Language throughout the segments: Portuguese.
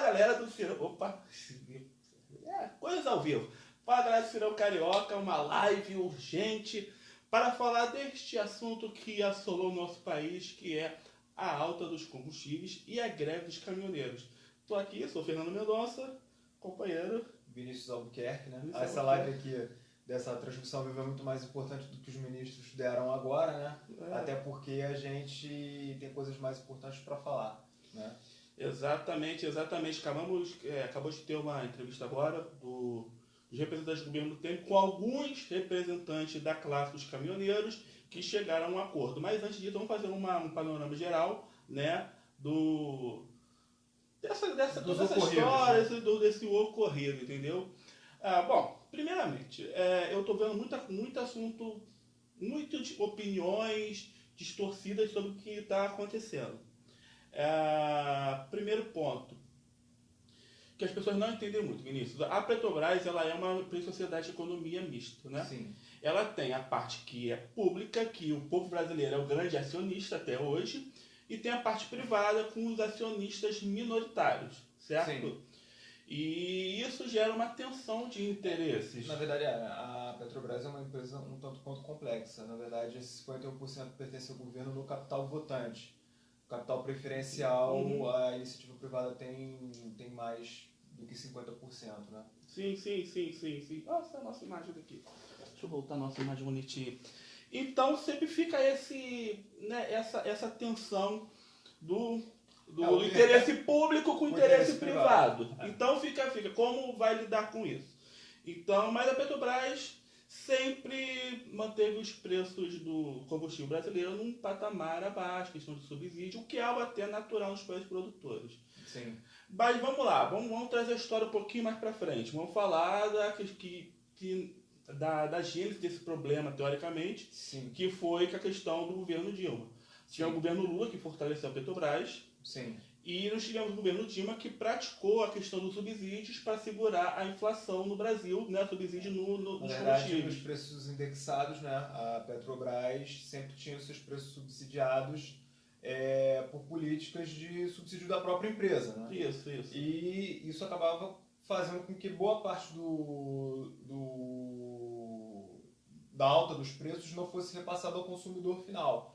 galera do Cirão. Opa! Coisas ao vivo. Fala galera do Cirão Carioca, uma live urgente para falar deste assunto que assolou o nosso país, que é a alta dos combustíveis e a greve dos caminhoneiros. Estou aqui, sou Fernando Mendonça, companheiro Vinícius Albuquerque, né? Vinícius Essa live aqui dessa transmissão viva é muito mais importante do que os ministros deram agora, né? Até porque a gente tem coisas mais importantes para falar, né? Exatamente. Acabou de ter uma entrevista agora dos representantes do governo do tempo com alguns representantes da classe dos caminhoneiros que chegaram a um acordo. Mas antes disso, vamos fazer um panorama geral, né, dessa história, desse ocorrido, entendeu? Bom, primeiramente, eu estou vendo muito assunto, muitas opiniões distorcidas sobre o que está acontecendo. Primeiro ponto, que as pessoas não entendem muito, Vinícius. A Petrobras, ela é uma sociedade de economia mista, né? Sim. Ela tem a parte que é pública, que o povo brasileiro é o grande acionista até hoje, e tem a parte privada com os acionistas minoritários, certo? Sim. E isso gera uma tensão de interesses. Na verdade, a Petrobras é uma empresa um tanto quanto complexa. Na verdade, esse 51% pertence ao governo no capital votante. O capital preferencial, a iniciativa privada tem mais do que 50%, né? Sim. Nossa, a nossa imagem daqui. Deixa eu voltar a nossa imagem bonitinha. Então, sempre fica essa tensão do interesse público com o interesse privado. Então, fica como vai lidar com isso? Então, mas a Petrobras sempre manteve os preços do combustível brasileiro num patamar abaixo, questão de subsídio, o que é algo até natural nos países produtores. Sim. Mas vamos lá, vamos trazer a história um pouquinho mais para frente. Vamos falar da gênese desse problema, teoricamente, Sim. que foi com a questão do governo Dilma. Tinha o governo Lula, que fortaleceu a Petrobras. Sim. E nós tivemos o governo Dilma, que praticou a questão dos subsídios para segurar a inflação no Brasil, né? Subsídio nos combustíveis. Nos preços indexados, né? A Petrobras sempre tinha os seus preços subsidiados por políticas de subsídio da própria empresa, né? Isso. E isso acabava fazendo com que boa parte da alta dos preços não fosse repassada ao consumidor final.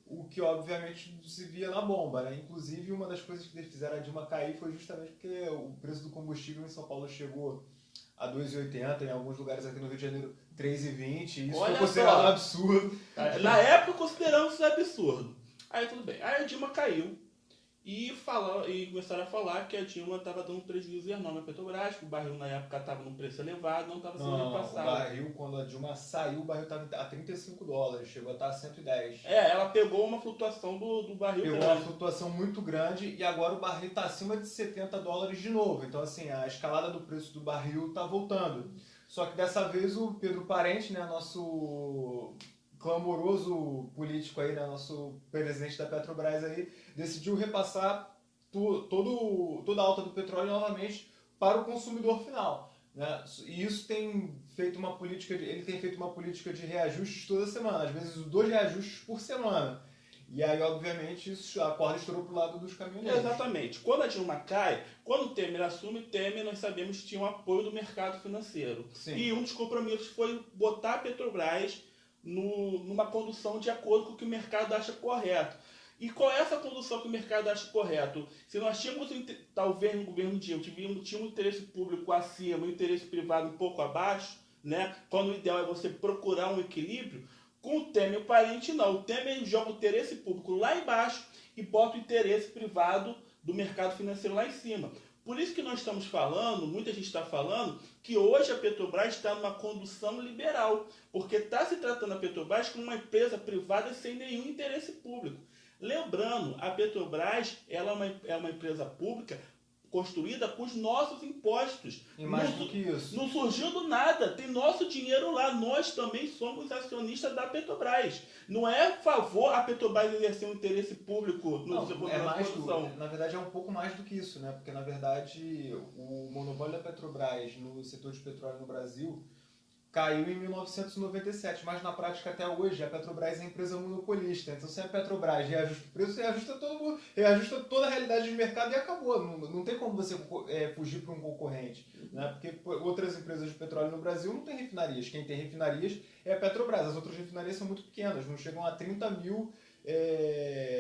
O que, obviamente, se via na bomba, né? Inclusive, uma das coisas que fizeram a Dilma cair foi justamente porque o preço do combustível em São Paulo chegou a R$ 2,80, em alguns lugares aqui no Rio de Janeiro, R$ 3,20. Isso foi considerado absurdo. Na época, consideramos isso absurdo. Aí, tudo bem. Aí a Dilma caiu e começaram a falar que a Dilma estava dando prejuízo enorme à Petrobras, que o barril, na época, estava num preço elevado, não estava sendo repassado. O barril, quando a Dilma saiu, o barril estava a $35, chegou a estar a 110. Ela pegou uma flutuação do barril grande. Pegou uma flutuação muito grande e agora o barril está acima de $70 de novo. Então, assim, a escalada do preço do barril está voltando. Só que dessa vez o Pedro Parente, né, nosso clamoroso político aí, né, nosso presidente da Petrobras aí, decidiu repassar toda a alta do petróleo novamente para o consumidor final, né? E isso tem feito uma política, ele tem feito uma política de reajustes toda semana, às vezes 2 reajustes por semana. E aí, obviamente, a corda estourou pro lado dos caminhoneiros. Exatamente. Quando a Dilma cai, quando o Temer assume, nós sabemos que tinha um apoio do mercado financeiro. Sim. E um dos compromissos foi botar a Petrobras numa condução de acordo com o que o mercado acha correto. E qual é essa condução que o mercado acha correto? Se nós tínhamos, talvez no governo Dilma, tínhamos um interesse público acima e um interesse privado um pouco abaixo, né? Quando o ideal é você procurar um equilíbrio, com o Temer e o Parente não. O Temer joga o interesse público lá embaixo e bota o interesse privado do mercado financeiro lá em cima. Por isso que nós estamos falando, muita gente está falando, que hoje a Petrobras está numa condução liberal, porque está se tratando a Petrobras como uma empresa privada sem nenhum interesse público. Lembrando, a Petrobras ela é uma empresa pública construída com os nossos impostos. E mais do que isso. Não surgiu do nada, tem nosso dinheiro lá. Nós também somos acionistas da Petrobras. Não é favor a Petrobras exercer um interesse público na verdade é um pouco mais do que isso, né? Porque na verdade o monopólio da Petrobras no setor de petróleo no Brasil caiu em 1997, mas na prática até hoje a Petrobras é empresa monopolista. Então se a Petrobras reajusta o preço, reajusta toda a realidade de mercado e acabou. Não tem como você fugir para um concorrente. Né? Porque outras empresas de petróleo no Brasil não têm refinarias. Quem tem refinarias é a Petrobras. As outras refinarias são muito pequenas, não chegam a 30 mil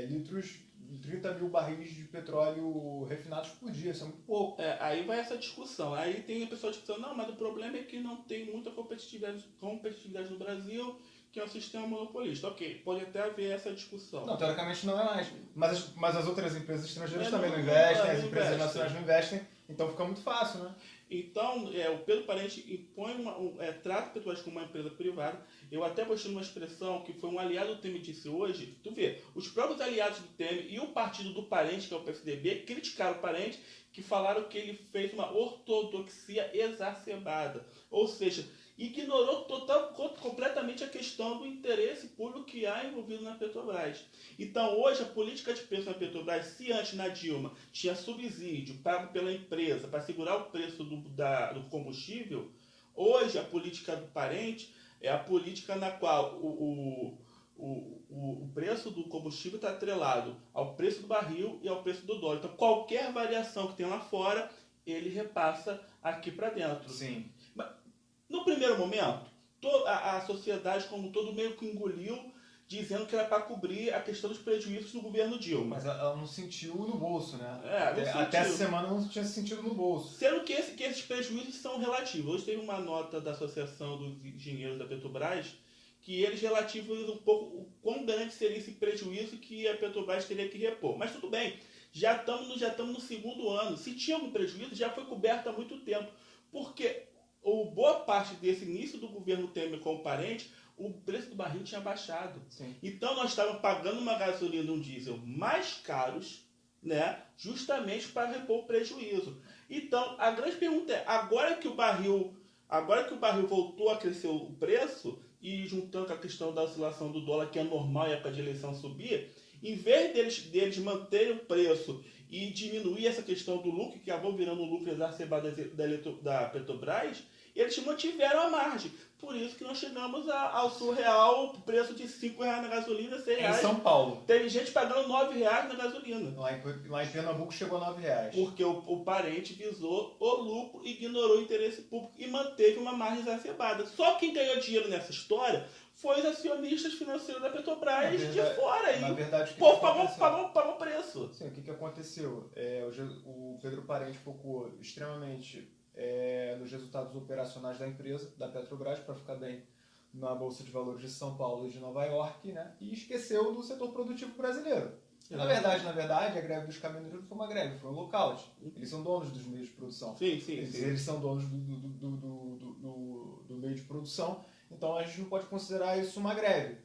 litros, 30 mil barris de petróleo refinados por dia, isso é muito pouco. Aí vai essa discussão. Aí tem a pessoa discutindo, não, mas o problema é que não tem muita competitividade no Brasil, que é um sistema monopolista. Ok, pode até haver essa discussão. Não, teoricamente não é mais. Mas as outras empresas estrangeiras também não investem, as empresas nacionais não investem, então fica muito fácil, né? Então, o Pedro Parente impõe trata a Petrobras como uma empresa privada. Eu até postei uma expressão que foi um aliado do Temer disse hoje. Tu vê, os próprios aliados do Temer e o partido do Parente, que é o PSDB, criticaram o Parente, que falaram que ele fez uma ortodoxia exacerbada. Ou seja, ignorou completamente a questão do interesse público que há envolvido na Petrobras. Então, hoje, a política de preço na Petrobras, se antes na Dilma tinha subsídio pago pela empresa para segurar o preço do combustível, hoje a política do Parente é a política na qual o preço do combustível está atrelado ao preço do barril e ao preço do dólar. Então, qualquer variação que tem lá fora, ele repassa aqui para dentro. Sim. No primeiro momento, a sociedade como um todo meio que engoliu, dizendo que era para cobrir a questão dos prejuízos do governo Dilma. Mas ela não sentiu no bolso, né? Até essa semana não tinha sentido no bolso. Sendo que esses prejuízos são relativos. Hoje teve uma nota da Associação dos Engenheiros da Petrobras que eles relativizam um pouco o quão grande seria esse prejuízo que a Petrobras teria que repor. Mas tudo bem, já estamos no segundo ano. Se tinha algum prejuízo, já foi coberto há muito tempo. Porque boa parte desse início do governo Temer como Parente, o preço do barril tinha baixado. Sim. Então nós estávamos pagando uma gasolina e um diesel mais caros, né, justamente para repor o prejuízo. Então a grande pergunta é, agora que o barril voltou a crescer o preço, e juntando com a questão da oscilação do dólar, que é normal em época de eleição subir, em vez deles manterem o preço e diminuir essa questão do lucro, que acabou virando um lucro exacerbado da Petrobras, eles mantiveram a margem. Por isso que nós chegamos ao surreal preço de R$5 na gasolina, R$6. Em São Paulo. Teve gente pagando R$9 na gasolina. Lá em Pernambuco chegou a R$9. Porque o Parente visou o lucro, ignorou o interesse público e manteve uma margem exacerbada. Só quem ganhou dinheiro nessa história foi os acionistas financeiros da Petrobras de fora. Na verdade, o povo pagou o preço. Sim, o que aconteceu? O Pedro Parente focou extremamente nos resultados operacionais da empresa, da Petrobras, para ficar bem na Bolsa de Valores de São Paulo e de Nova York, né? E esqueceu do setor produtivo brasileiro. Na verdade, a greve dos caminhoneiros não foi uma greve, foi um lockout. Eles são donos dos meios de produção. Sim. Eles são donos do meio de produção, então a gente não pode considerar isso uma greve.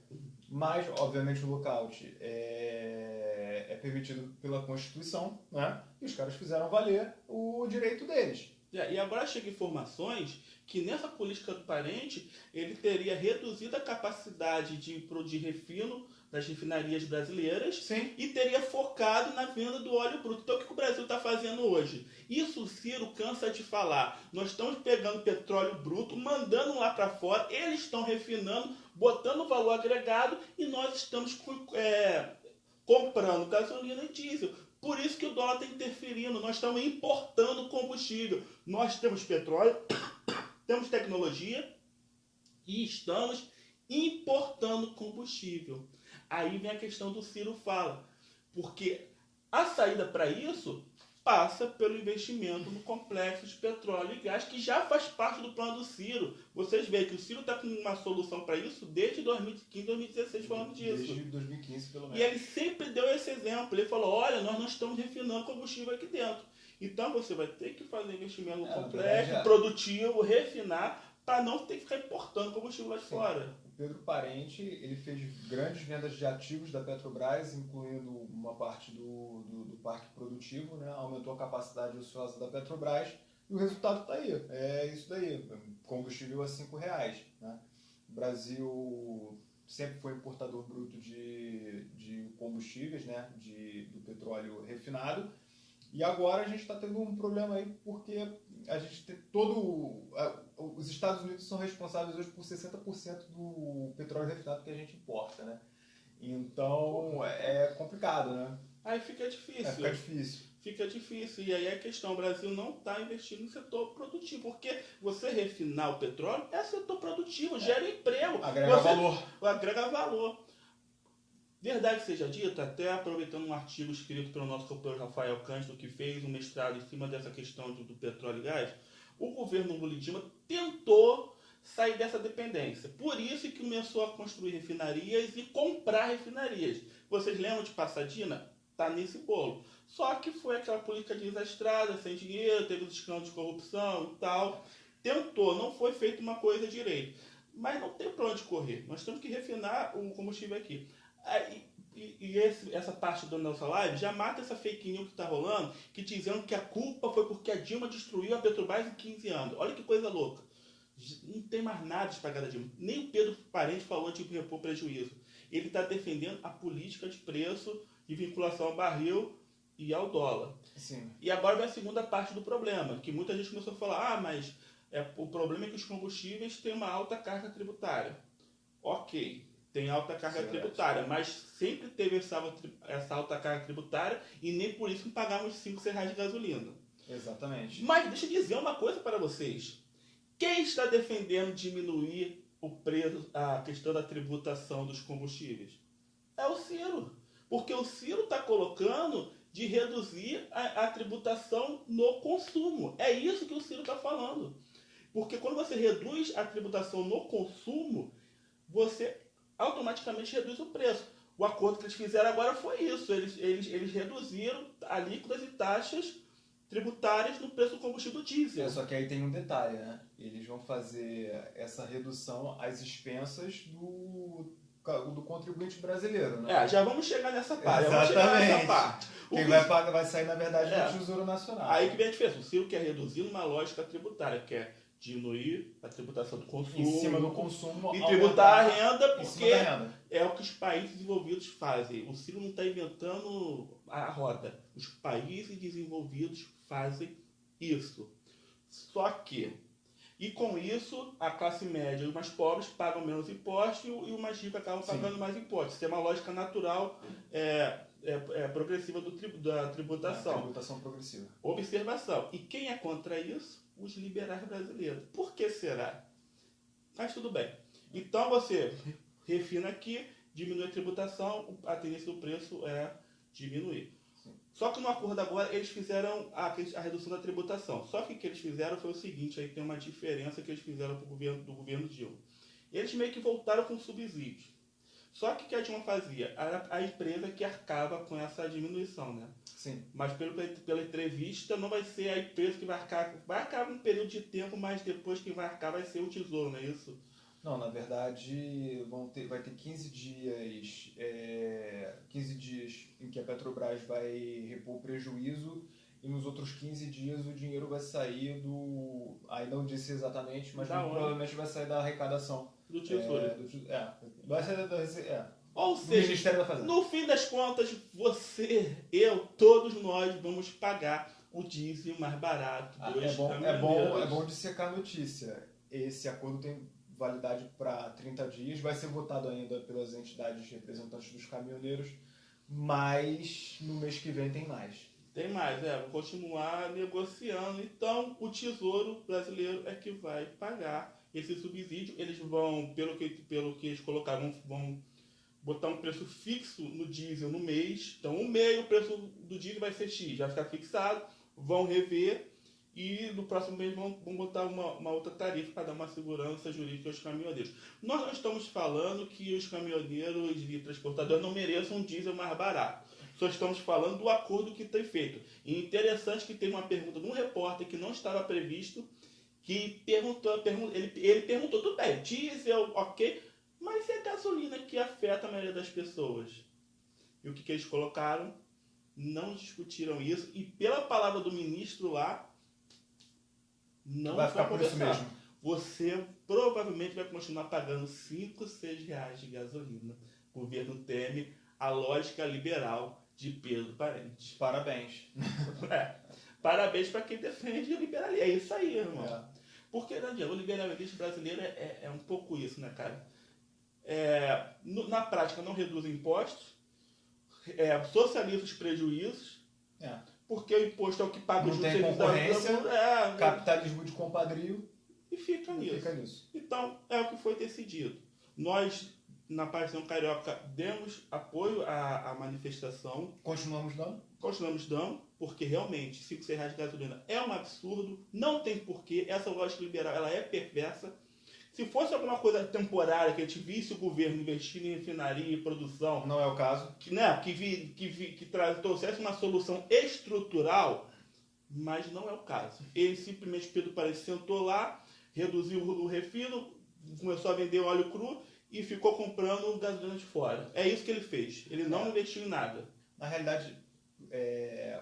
Mas, obviamente, o lockout é permitido pela Constituição, né? E os caras fizeram valer o direito deles. E agora chegam informações que nessa política do Parente ele teria reduzido a capacidade de refino das refinarias brasileiras. Sim. E teria focado na venda do óleo bruto. Então o que o Brasil está fazendo hoje? Isso o Ciro cansa de falar. Nós estamos pegando petróleo bruto, mandando lá para fora, eles estão refinando, botando valor agregado e nós estamos comprando gasolina e diesel. Por isso que o dólar está interferindo. Nós estamos importando combustível. Nós temos petróleo, temos tecnologia e estamos importando combustível. Aí vem a questão do Ciro fala. Porque a saída para isso passa pelo investimento no complexo de petróleo e gás, que já faz parte do plano do Ciro. Vocês veem que o Ciro está com uma solução para isso desde 2015, 2016 falando disso. Desde 2015, pelo menos. E ele sempre deu esse exemplo. Ele falou, olha, nós não estamos refinando combustível aqui dentro. Então você vai ter que fazer investimento no complexo, produtivo, refinar, para não ter que ficar importando combustível lá de fora. O Pedro Parente, ele fez grandes vendas de ativos da Petrobras, incluindo uma parte do parque produtivo, né? Aumentou a capacidade ociosa da Petrobras e o resultado está aí. É isso daí, combustível a R$5. Né? O Brasil sempre foi importador bruto de combustíveis, né? Do petróleo refinado. E agora a gente está tendo um problema aí porque a gente tem os Estados Unidos são responsáveis hoje por 60% do petróleo refinado que a gente importa, né? Então é complicado, né? Aí fica difícil. Fica difícil. Fica difícil. E aí a questão, o Brasil não está investindo no setor produtivo, porque você refinar o petróleo é setor produtivo, gera emprego. Agrega valor. Verdade seja dita, até aproveitando um artigo escrito pelo nosso companheiro Rafael Cândido, que fez um mestrado em cima dessa questão do petróleo e gás, o governo Lula e Dilma tentou sair dessa dependência. Por isso que começou a construir refinarias e comprar refinarias. Vocês lembram de Passadina? Tá nesse bolo. Só que foi aquela política desastrada, sem dinheiro, teve os escândalos de corrupção e tal. Tentou, não foi feita uma coisa direito. Mas não tem pra onde correr. Nós temos que refinar o combustível aqui. Essa parte da nossa live já mata essa fake news que está rolando, que dizendo que a culpa foi porque a Dilma destruiu a Petrobras em 15 anos. Olha que coisa louca. Não tem mais nada de pagar da Dilma. Nem o Pedro Parente falou de repor prejuízo. Ele está defendendo a política de preço de vinculação ao barril e ao dólar. Sim. E agora vem a segunda parte do problema, que muita gente começou a falar, mas o problema é que os combustíveis têm uma alta carga tributária. Ok, tem alta carga tributária, mas sempre teve essa alta carga tributária e nem por isso pagamos 5, 6 reais de gasolina. Exatamente. Mas deixa eu dizer uma coisa para vocês. Quem está defendendo diminuir o preço, a questão da tributação dos combustíveis? É o Ciro. Porque o Ciro está colocando de reduzir a tributação no consumo. É isso que o Ciro está falando. Porque quando você reduz a tributação no consumo, você automaticamente reduz o preço. O acordo que eles fizeram agora foi isso. Eles reduziram alíquotas e taxas tributárias no preço do combustível diesel. Só que aí tem um detalhe, né? Eles vão fazer essa redução às expensas do contribuinte brasileiro, né? Já vamos chegar nessa parte. Exatamente. Quem vai pagar vai sair, na verdade, do Tesouro Nacional. Aí que vem a diferença. O Ciro quer reduzir numa lógica tributária, quer diminuir a tributação do consumo. Em cima do consumo. E tributar a renda, porque renda. É o que os países desenvolvidos fazem. O Ciro não está inventando a roda. Os países desenvolvidos fazem isso. Só que, e com isso, a classe média e os mais pobres pagam menos impostos e os mais ricos acabam pagando mais impostos. Isso é uma lógica natural progressiva da tributação. Tributação progressiva. Observação. E quem é contra isso? Os liberais brasileiros. Por que será? Mas tudo bem. Então você refina aqui, diminui a tributação, a tendência do preço é diminuir. Sim. Só que no acordo agora eles fizeram a redução da tributação. Só que o que eles fizeram foi o seguinte, aí tem uma diferença que eles fizeram do governo Dilma. Eles meio que voltaram com subsídios. Só que o que a Dilma fazia? A empresa que arcava com essa diminuição, né? Sim. Mas pela entrevista não vai ser a empresa que vai arcar um período de tempo, mas depois que vai arcar vai ser o Tesouro, não é isso? Não, na verdade vai ter 15 dias em que a Petrobras vai repor o prejuízo e nos outros 15 dias o dinheiro vai sair aí não disse exatamente, mas provavelmente vai sair da arrecadação. Do Tesouro. Vai sair Ou do seja, Ministério da Fazenda. No fim das contas, você, eu, todos nós vamos pagar o diesel mais barato. É bom dissecar a notícia. Esse acordo tem validade para 30 dias, vai ser votado ainda pelas entidades representantes dos caminhoneiros, mas no mês que vem tem mais. Tem mais, vou continuar negociando. Então, o Tesouro Brasileiro é que vai pagar esse subsídio. Eles vão, pelo que eles colocaram, vão botar um preço fixo no diesel no mês. Então, o preço do diesel vai ser X, vai ficar fixado, vão rever e no próximo mês vão botar uma outra tarifa para dar uma segurança jurídica aos caminhoneiros. Nós não estamos falando que os caminhoneiros e transportadores não mereçam um diesel mais barato. Só estamos falando do acordo que tem feito. E interessante que teve uma pergunta de um repórter que não estava previsto, que ele perguntou, tudo bem, diesel, ok, mas é a gasolina que afeta a maioria das pessoas. E o que eles colocaram? Não discutiram isso. E pela palavra do ministro lá, não vai ficar por isso mesmo. Você provavelmente vai continuar pagando 5, 6 reais de gasolina. O governo teme a lógica liberal de Pedro Parente. Parabéns. Parabéns para quem defende o liberalismo. É isso aí, irmão. É. Porque não adianta, o liberalismo brasileiro é um pouco isso, né, cara? Na prática, não reduz impostos, socializa os prejuízos, porque o imposto é o que paga não os tem serviços concorrência, capitalismo de compadrio, e fica nisso. Então, é o que foi decidido. Nós, na Paixão Carioca, demos apoio à manifestação. Continuamos dando, porque realmente R$5 de gasolina é um absurdo, não tem porquê, essa lógica liberal ela é perversa. Se fosse alguma coisa temporária, que a gente visse o governo investindo em refinaria e produção... Não é o caso. Que trouxesse uma solução estrutural, mas não é o caso. Ele simplesmente, Pedro Parente, sentou lá, reduziu o refino, começou a vender óleo cru e ficou comprando gasolina de fora. É isso que ele fez. Ele não investiu em nada. Na realidade,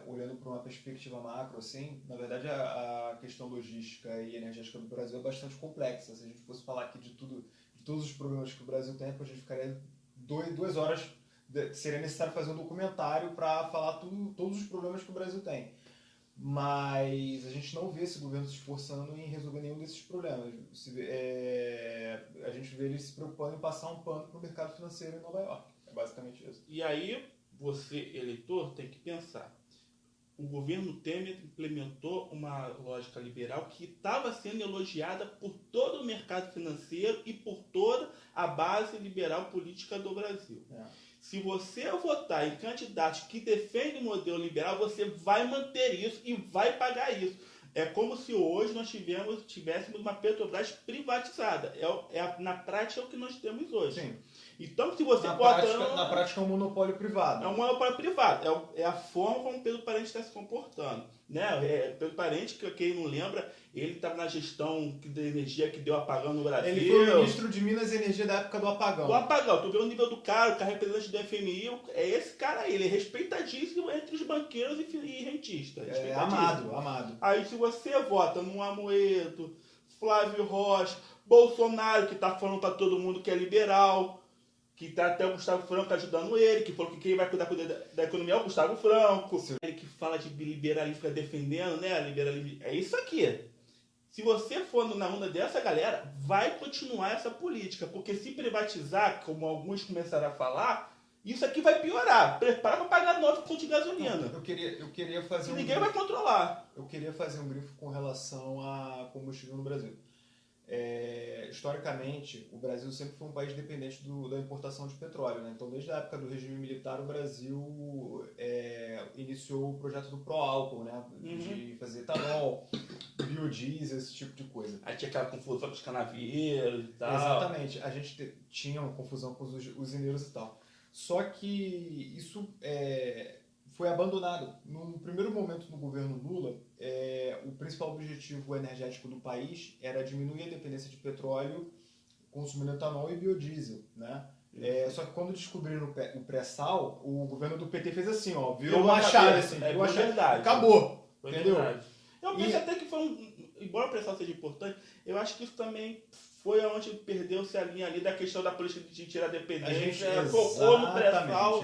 olhando para uma perspectiva macro, assim, na verdade a questão logística e energética do Brasil é bastante complexa. Se a gente fosse falar aqui de todos os problemas que o Brasil tem, a gente ficaria 2 horas, seria necessário fazer um documentário para falar todos os problemas que o Brasil tem. Mas a gente não vê esse governo se esforçando em resolver nenhum desses problemas. A gente vê ele se preocupando em passar um pano para o mercado financeiro em Nova York. É basicamente isso. E aí, você, eleitor, tem que pensar. O governo Temer implementou uma lógica liberal que estava sendo elogiada por todo o mercado financeiro e por toda a base liberal política do Brasil. Se você votar em candidatos que defendem o modelo liberal, você vai manter isso e vai pagar isso. É como se hoje nós tivéssemos uma Petrobras privatizada. Na prática é o que nós temos hoje. Sim. Então, se você Na prática é um monopólio privado. É um monopólio privado. É a forma como o Pedro Parente está se comportando. Né? Pedro Parente, que quem não lembra, ele estava na gestão da energia que deu apagão no Brasil. Ele foi o ministro de Minas e Energia da época do apagão. Do apagão. Tu vê o nível do cara, o cara representante do FMI, é esse cara aí. Ele é respeitadíssimo entre os banqueiros e rentistas. Amado. Aí se você vota no Amoedo, Flávio Rocha, Bolsonaro, que está falando para todo mundo que é liberal, que tá até o Gustavo Franco ajudando ele, que falou que quem vai cuidar da economia é o Gustavo Franco. Sim. Ele que fala de liberalismo, fica defendendo, né? Liberalismo. É isso aqui. Se você for na onda dessa galera, vai continuar essa política. Porque se privatizar, como alguns começaram a falar, isso aqui vai piorar. Prepara para pagar 9 conto de gasolina. Não, eu queria fazer ninguém vai controlar. Eu queria fazer um grifo com relação a combustível no Brasil. Historicamente, o Brasil sempre foi um país dependente da importação de petróleo, né? Então, desde a época do regime militar, o Brasil iniciou o projeto do pró-álcool, né? De fazer etanol, biodiesel, esse tipo de coisa. Aí tinha aquela confusão com os canavieiros e tal. Exatamente. A gente tinha uma confusão com os usineiros e tal. Só que isso foi abandonado. No primeiro momento do governo Lula, o principal objetivo energético do país era diminuir a dependência de petróleo, consumindo etanol e biodiesel, né? Só que quando descobriram o pré-sal, o governo do PT fez assim, ó, virou uma chave, assim, verdade. Acabou, foi entendeu? Verdade. Eu penso até que foi embora o pré-sal seja importante, eu acho que isso também foi onde perdeu-se a linha ali da questão da política de tirar a dependência, focou no pré-sal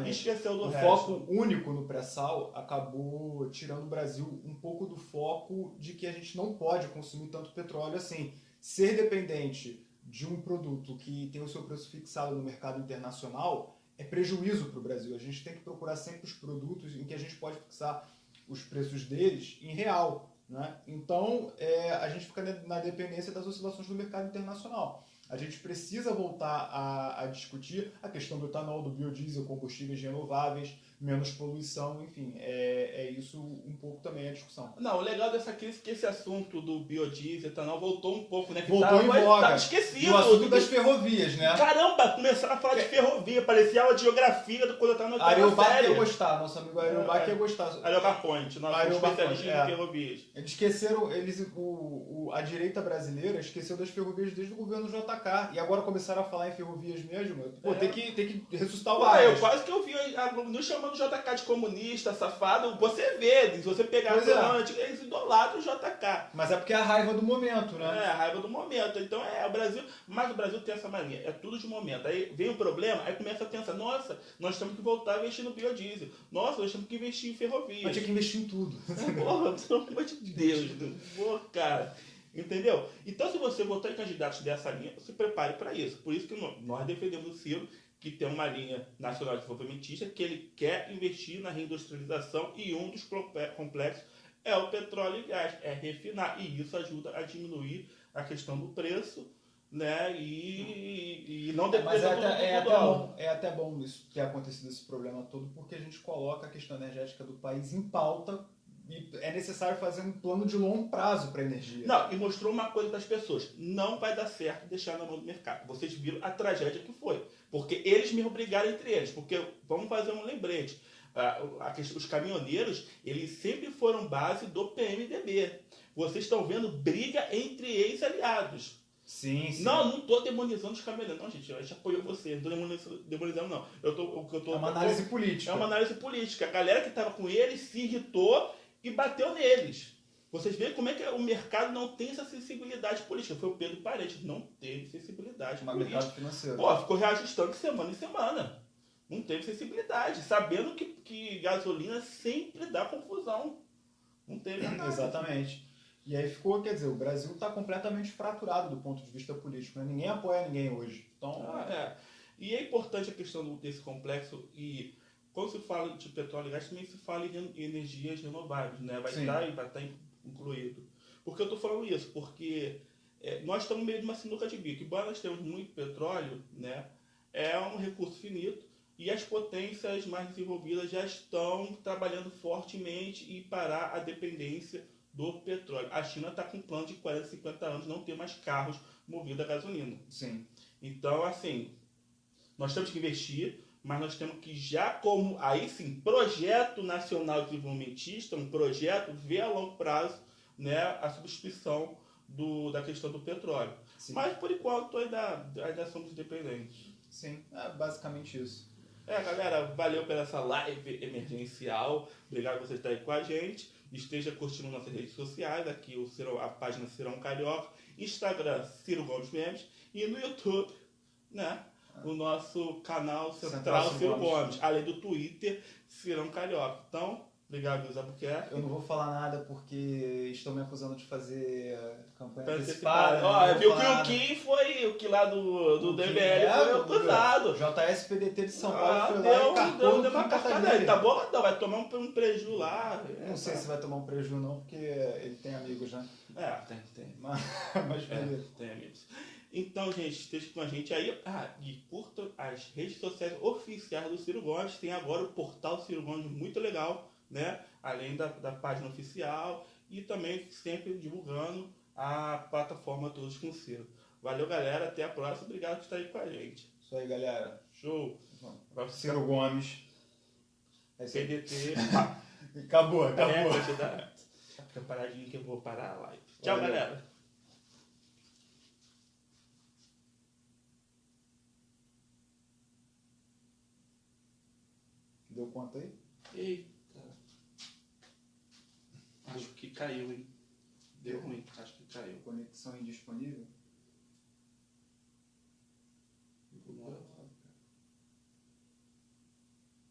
e esqueceu do resto. O foco único no pré-sal acabou tirando o Brasil um pouco do foco de que a gente não pode consumir tanto petróleo assim. Ser dependente de um produto que tem o seu preço fixado no mercado internacional é prejuízo para o Brasil. A gente tem que procurar sempre os produtos em que a gente pode fixar os preços deles em real, né? Então, a gente fica na dependência das oscilações do mercado internacional. A gente precisa voltar a discutir a questão do etanol, do biodiesel, combustíveis renováveis, menos poluição, enfim, isso um pouco também a discussão. Não, o legal dessa crise é que esse assunto do biodiesel, etanol, voltou um pouco, né? Que voltou em voga. Tava esquecido. O assunto das ferrovias, né? Caramba, começaram a falar de ferrovia, parecia aula de geografia do quando eu tava no Areobar ia gostar, nosso amigo Areobar ia gostar. Areobar Point, nosso especialista em ferrovias. Eles esqueceram, a direita brasileira esqueceu das ferrovias desde o governo JK. JK. E agora começaram a falar em ferrovias mesmo. Pô, É. tem que ressuscitar o Pô, ar. eu quase que eu vi a Globo News chamando o JK de comunista, safado. Você vê, se você pegar Pois a é. programa antigo, eles idolatram o JK. Mas é porque é a raiva do momento, né? É, a raiva do momento. Então o Brasil. Mas o Brasil tem essa mania, é tudo de momento. Aí vem o problema, aí começa a pensar, nossa, nós temos que voltar a investir no biodiesel. Nossa, nós temos que investir em ferrovia. Mas tinha que investir em tudo. Porra, pelo amor de Deus, porra, cara. Entendeu? Então, se você votar em candidatos dessa linha, se prepare para isso. Por isso que nós defendemos o Ciro, que tem uma linha nacional desenvolvimentista, que ele quer investir na reindustrialização e um dos complexos é o petróleo e gás, é refinar. E isso ajuda a diminuir a questão do preço, né? E não Mas depender do dólar. é até bom isso ter acontecido esse problema todo, porque a gente coloca a questão energética do país em pauta e é necessário fazer um plano de longo prazo para a energia. Não, e mostrou uma coisa para as pessoas. Não vai dar certo deixar na mão do mercado. Vocês viram a tragédia que foi. Porque eles me obrigaram entre eles. Porque, vamos fazer um lembrete. Os caminhoneiros, eles sempre foram base do PMDB. Vocês estão vendo briga entre ex-aliados. Sim. Não estou demonizando os caminhoneiros. Não, gente, a gente apoiou vocês. Não estou demonizando, não. É uma análise política. É uma análise política. A galera que estava com eles se irritou e bateu neles. Vocês veem como é que o mercado não tem essa sensibilidade política. Foi o Pedro Parente, não teve sensibilidade política. Mercado financeiro. Pô, ficou reajustando de semana em semana. Não teve sensibilidade, sabendo que gasolina sempre dá confusão. Não teve nada. Exatamente. E aí ficou, quer dizer, o Brasil está completamente fraturado do ponto de vista político. Né? Ninguém apoia ninguém hoje. Então, E é importante a questão desse complexo e quando se fala de petróleo e gás, também se fala em energias renováveis, né? Vai estar incluído. Por que eu estou falando isso? Porque nós estamos meio de uma sinuca de bico. Embora nós temos muito petróleo, né? É um recurso finito e as potências mais desenvolvidas já estão trabalhando fortemente em parar a dependência do petróleo. A China está com um plano de 40, 50 anos não ter mais carros movidos a gasolina. Sim. Então, assim, nós temos que investir, mas nós temos que já como, aí sim, projeto nacional desenvolvimentista, um projeto ver a longo prazo, né, a substituição da questão do petróleo. Sim. Mas, por enquanto, ainda somos dependentes. Sim, é basicamente isso. Galera, valeu pela essa live emergencial. Obrigado por você estar aí com a gente. Esteja curtindo nossas redes sociais. Aqui a página Cirão Carioca. Instagram, Ciro Gomes Memes. E no YouTube, né? O nosso canal central Ciro Gomes. Além do Twitter, Cirão Carioca. Então, obrigado, Luiz Albuquerque. Eu não vou falar nada porque estão me acusando de fazer campanha antecipada. Viu que o Kim foi o que lá do DBL foi acusado. JSPDT de São Paulo foi lá e carcou deu uma carcada dele. Tá bom? Não, vai tomar um prejuízo lá. Não sei se vai tomar um prejuízo não, porque ele tem amigos, né? Tem. Mas beleza. Tem amigos. Então, gente, esteja com a gente aí. E curta as redes sociais oficiais do Ciro Gomes. Tem agora o portal Ciro Gomes, muito legal, né? Além da página oficial e também sempre divulgando a plataforma Todos com Ciro. Valeu, galera. Até a próxima. Obrigado por estar aí com a gente. Isso aí, galera. Show. Ciro Gomes. PDT. Acabou. Fica paradinho que eu vou parar a live. Tchau, galera. Deu conta aí? Eita. Acho que caiu, hein? Deu ruim. Acho que caiu. Conexão indisponível?